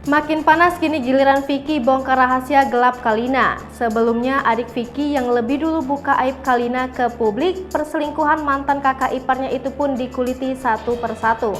Makin panas kini giliran Vicky bongkar rahasia gelap Kalina. Sebelumnya adik Vicky yang lebih dulu buka aib Kalina ke publik, perselingkuhan mantan kakak iparnya itu pun dikuliti satu persatu.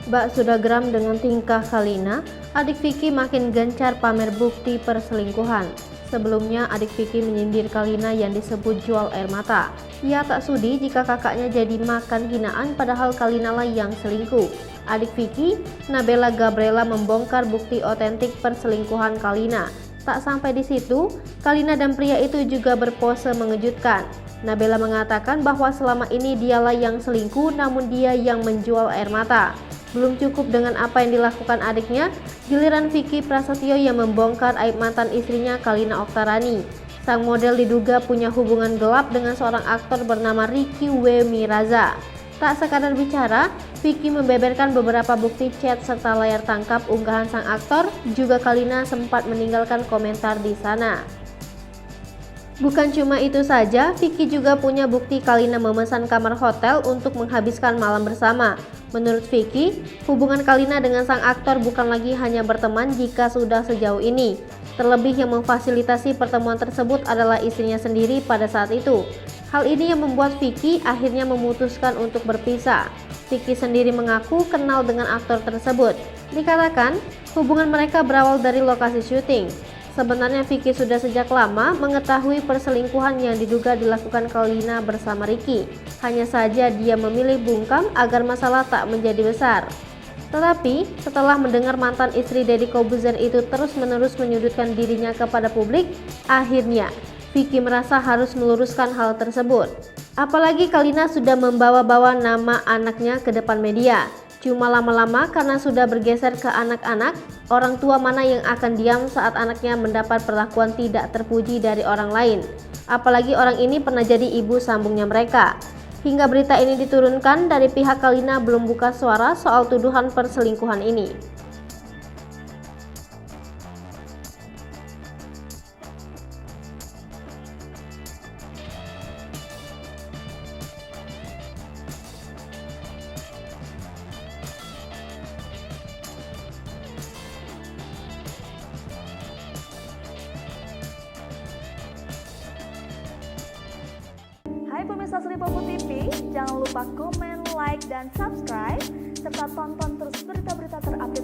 Bak sudah geram dengan tingkah Kalina, adik Vicky makin gencar pamer bukti perselingkuhan. Sebelumnya adik Vicky menyindir Kalina yang disebut jual air mata. Ia tak sudi jika kakaknya jadi makan hinaan padahal Kalina lah yang selingkuh. Adik Vicky, Nabella Gabriela membongkar bukti otentik perselingkuhan Kalina. Tak sampai di situ, Kalina dan pria itu juga berpose mengejutkan. Nabella mengatakan bahwa selama ini dialah yang selingkuh namun dia yang menjual air mata. Belum cukup dengan apa yang dilakukan adiknya, giliran Vicky Prasetyo yang membongkar aib mantan istrinya Kalina Oktarani. Sang model diduga punya hubungan gelap dengan seorang aktor bernama Ricky W. Miraza. Tak sekadar bicara, Vicky membeberkan beberapa bukti chat serta layar tangkap unggahan sang aktor, juga Kalina sempat meninggalkan komentar di sana. Bukan cuma itu saja, Vicky juga punya bukti Kalina memesan kamar hotel untuk menghabiskan malam bersama. Menurut Vicky, hubungan Kalina dengan sang aktor bukan lagi hanya berteman jika sudah sejauh ini. Terlebih yang memfasilitasi pertemuan tersebut adalah istrinya sendiri pada saat itu. Hal ini yang membuat Vicky akhirnya memutuskan untuk berpisah. Vicky sendiri mengaku kenal dengan aktor tersebut. Dikatakan, hubungan mereka berawal dari lokasi syuting. Sebenarnya Vicky sudah sejak lama mengetahui perselingkuhan yang diduga dilakukan Kalina bersama Ricky. Hanya saja dia memilih bungkam agar masalah tak menjadi besar. Tetapi setelah mendengar mantan istri Deddy Corbuzier itu terus-menerus menyudutkan dirinya kepada publik, akhirnya Vicky merasa harus meluruskan hal tersebut. Apalagi Kalina sudah membawa-bawa nama anaknya ke depan media. Cuma lama-lama karena sudah bergeser ke anak-anak, orang tua mana yang akan diam saat anaknya mendapat perlakuan tidak terpuji dari orang lain. Apalagi orang ini pernah jadi ibu sambungnya mereka. Hingga berita ini diturunkan, dari pihak Kalina belum buka suara soal tuduhan perselingkuhan ini. Hai pemirsa Sri Popo TV, jangan lupa komen, like, dan subscribe, serta tonton terus berita-berita terupdate